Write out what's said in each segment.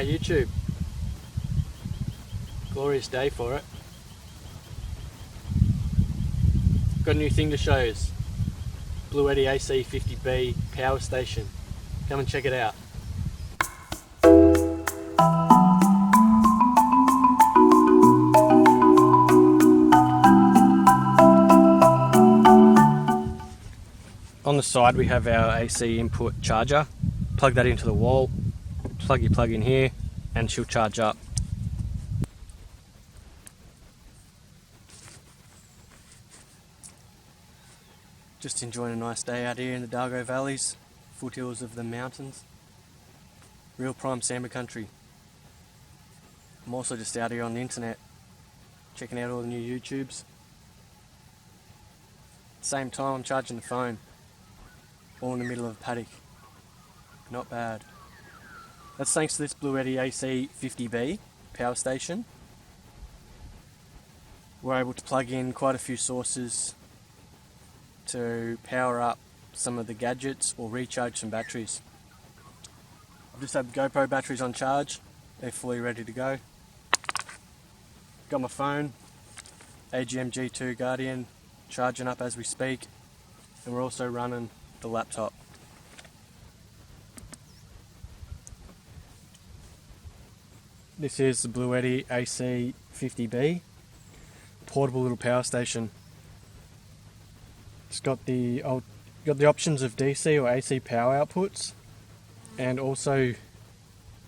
out YouTube. Glorious day for it. Got a new thing to show you. Bluetti AC50B power station. Come and check it out. On the side we have our AC input charger. Plug that into the wall, plug your plug in here, and she'll charge up. Just enjoying a nice day out here in the Dargo Valleys, foothills of the mountains. Real prime Samba country. I'm also just out here on the internet, checking out all the new YouTubes. At the same time I'm charging the phone, all in the middle of a paddock. Not bad. That's thanks to this Bluetti AC50B power station. We're able to plug in quite a few sources to power up some of the gadgets or recharge some batteries. I've just had the GoPro batteries on charge, they're fully ready to go. Got my phone, AGM G2 Guardian, charging up as we speak, and we're also running the laptop. This is the Bluetti AC50B, portable little power station. It's got the options of DC or AC power outputs, and also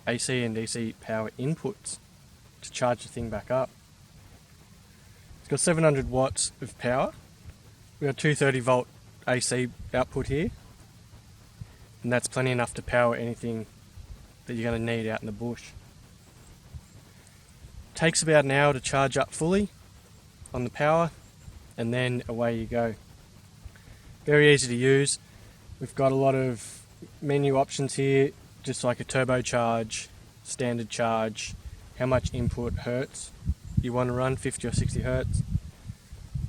AC and DC power inputs to charge the thing back up. It's got 700 watts of power. We've got 230 volt AC output here, and that's plenty enough to power anything that you're going to need out in the bush. Takes about an hour to charge up fully on the power, and then away you go. Very easy to use. We've got a lot of menu options here, just like a turbocharge, standard charge, how much input hertz you want to run, 50 or 60 hertz,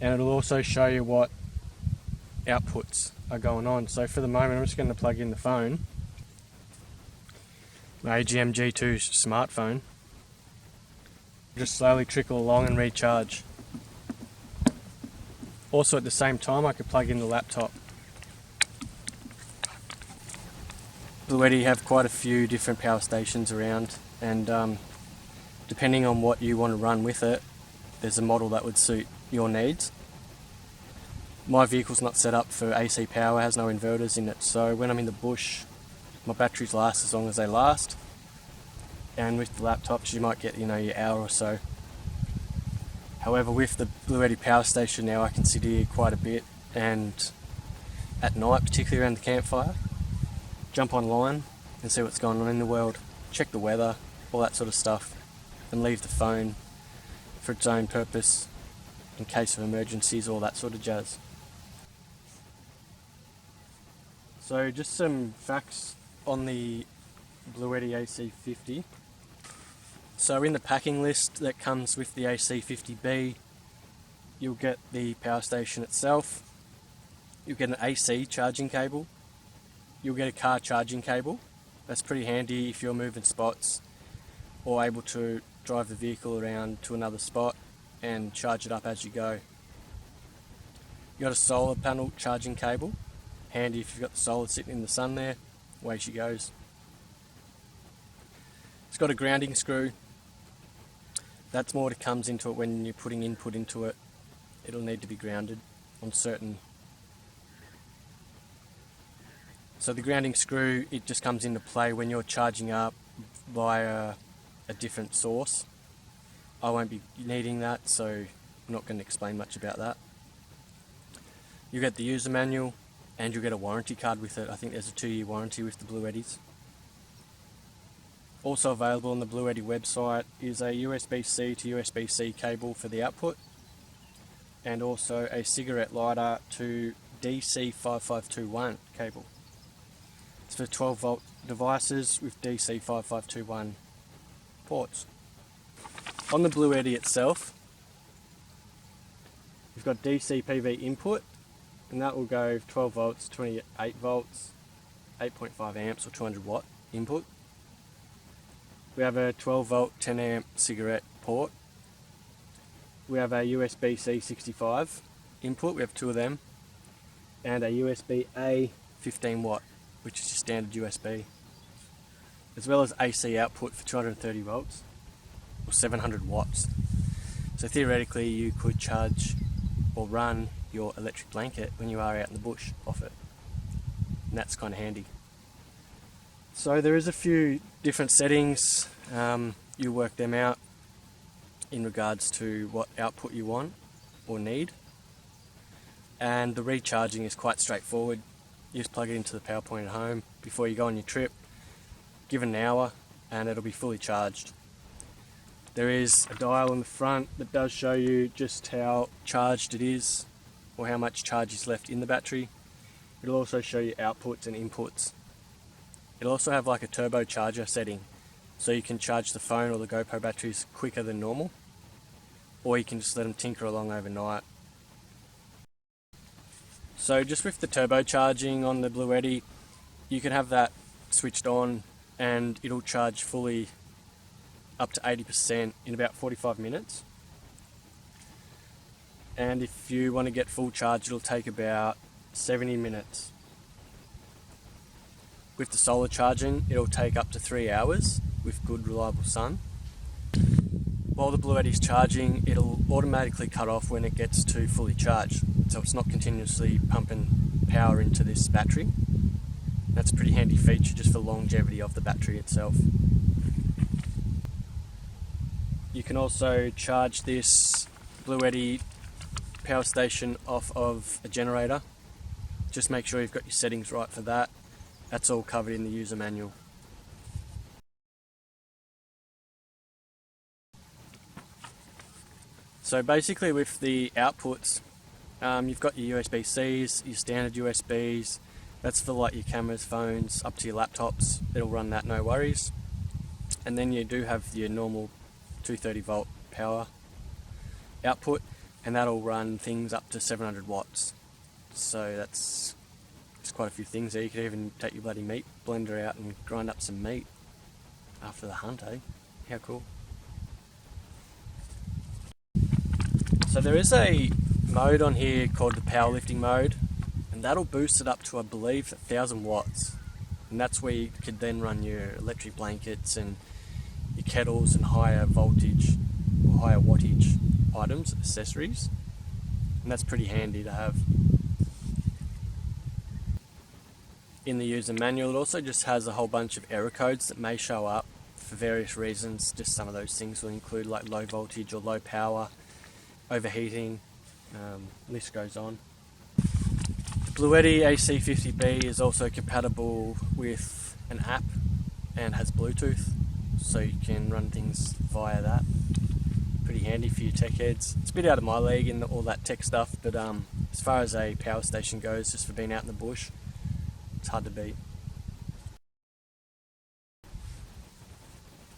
and it'll also show you what outputs are going on. So for the moment I'm just going to plug in the phone, my AGM G2 smartphone, just slowly trickle along and recharge. Also at the same time I could plug in the laptop. Bluetti have quite a few different power stations around, and depending on what you want to run with it, there's a model that would suit your needs. My vehicle's not set up for AC power, has no inverters in it, so when I'm in the bush my batteries last as long as they last, and with the laptops you might get, your hour or so. However, with the Bluetti power station now I can sit here quite a bit, and at night, particularly around the campfire, jump online and see what's going on in the world, check the weather, all that sort of stuff, and leave the phone for its own purpose in case of emergencies, all that sort of jazz. So just some facts on the Bluetti AC50. So in the packing list that comes with the AC50B, you'll get the power station itself, you'll get an AC charging cable, you'll get a car charging cable. That's pretty handy if you're moving spots or able to drive the vehicle around to another spot and charge it up as you go. You've got a solar panel charging cable, handy if you've got the solar sitting in the sun there, away she goes. It's got a grounding screw. That's more that comes into it when you're putting input into it. It'll need to be grounded on certain. So the grounding screw, it just comes into play when you're charging up via a different source. I won't be needing that, so I'm not going to explain much about that. You get the user manual, and you'll get a warranty card with it. I think there's a 2-year warranty with the Bluettis. Also available on the Bluetti website is a USB-C to USB-C cable for the output, and also a cigarette lighter to DC 5521 cable. It's for 12 volt devices with DC 5521 ports. On the Bluetti itself, we've got DC PV input, and that will go 12 volts, 28 volts, 8.5 amps or 200 watt input. We have a 12 volt 10 amp cigarette port. We have a USB-C 65 input, we have two of them, and a USB-A 15 watt, which is your standard USB, as well as AC output for 230 volts or 700 watts. So theoretically you could charge or run your electric blanket when you are out in the bush off it, and that's kind of handy. So there is a few different settings, you work them out in regards to what output you want or need, and the recharging is quite straightforward. You just plug it into the power point at home before you go on your trip, give it an hour and it'll be fully charged. There is a dial on the front that does show you just how charged it is or how much charge is left in the battery. It'll also show you outputs and inputs. It'll also have like a turbocharger setting, so you can charge the phone or the GoPro batteries quicker than normal, or you can just let them tinker along overnight. So just with the turbocharging on the Bluetti, you can have that switched on and it'll charge fully up to 80% in about 45 minutes. And if you want to get full charge, it'll take about 70 minutes. With the solar charging, it'll take up to 3 hours with good reliable sun. While the Bluetti's charging, it'll automatically cut off when it gets to fully charged, so it's not continuously pumping power into this battery. That's a pretty handy feature just for longevity of the battery itself. You can also charge this Bluetti power station off of a generator. Just make sure you've got your settings right for that. That's all covered in the user manual. So basically with the outputs, you've got your USB-Cs, your standard USBs, that's for like your cameras, phones, up to your laptops, it'll run that, no worries. And then you do have your normal 230 volt power output, and that'll run things up to 700 watts. So that's quite a few things there. You could even take your bloody meat blender out and grind up some meat after the hunt, eh? How cool. So there is a mode on here called the powerlifting mode, and that'll boost it up to, I believe, 1000 watts. And that's where you could then run your electric blankets and your kettles and higher voltage or higher wattage items, accessories. And that's pretty handy to have. In the user manual, it also just has a whole bunch of error codes that may show up for various reasons. Just some of those things will include like low voltage or low power, overheating, list goes on. The Bluetti AC50B is also compatible with an app and has Bluetooth, so you can run things via that. Pretty handy for your tech heads. It's a bit out of my league in all that tech stuff, but as far as a power station goes, just for being out in the bush, it's hard to beat.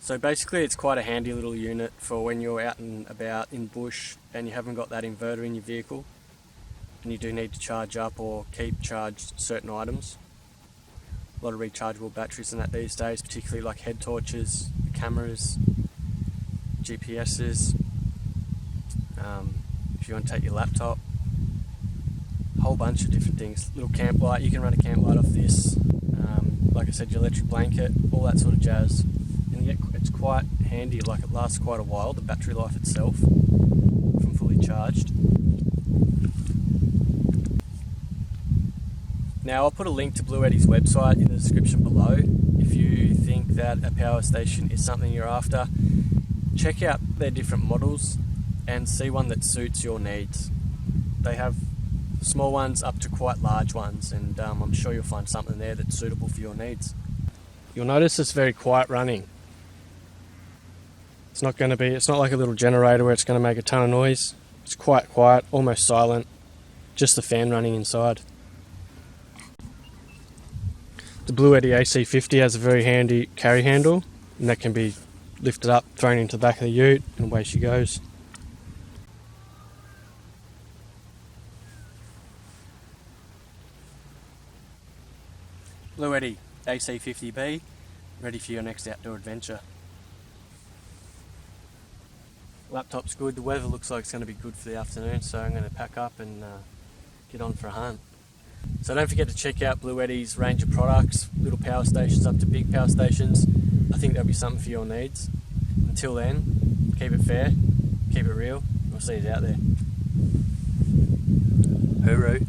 So basically it's quite a handy little unit for when you're out and about in bush and you haven't got that inverter in your vehicle and you do need to charge up or keep charged certain items. A lot of rechargeable batteries in that these days, particularly like head torches, cameras, GPSs, if you want to take your laptop, a whole bunch of different things. Little camp light, you can run a camp light off this, like I said, your electric blanket, all that sort of jazz. And yet it's quite handy, like it lasts quite a while, the battery life itself, from fully charged. Now I'll put a link to Bluetti's website in the description below. If you think that a power station is something you're after, check out their different models and see one that suits your needs. They have small ones up to quite large ones, and I'm sure you'll find something there that's suitable for your needs. You'll notice it's very quiet running. It's not like a little generator where it's going to make a ton of noise. It's quite quiet, almost silent, just the fan running inside. The Bluetti AC50 has a very handy carry handle, and that can be lifted up, thrown into the back of the ute, and away she goes. Bluetti AC50B, ready for your next outdoor adventure. Laptop's good. The weather looks like it's going to be good for the afternoon, so I'm going to pack up and get on for a hunt. So don't forget to check out Bluetti's range of products, little power stations up to big power stations. I think there'll be something for your needs. Until then, keep it fair, keep it real. We'll see you out there. Hooroo.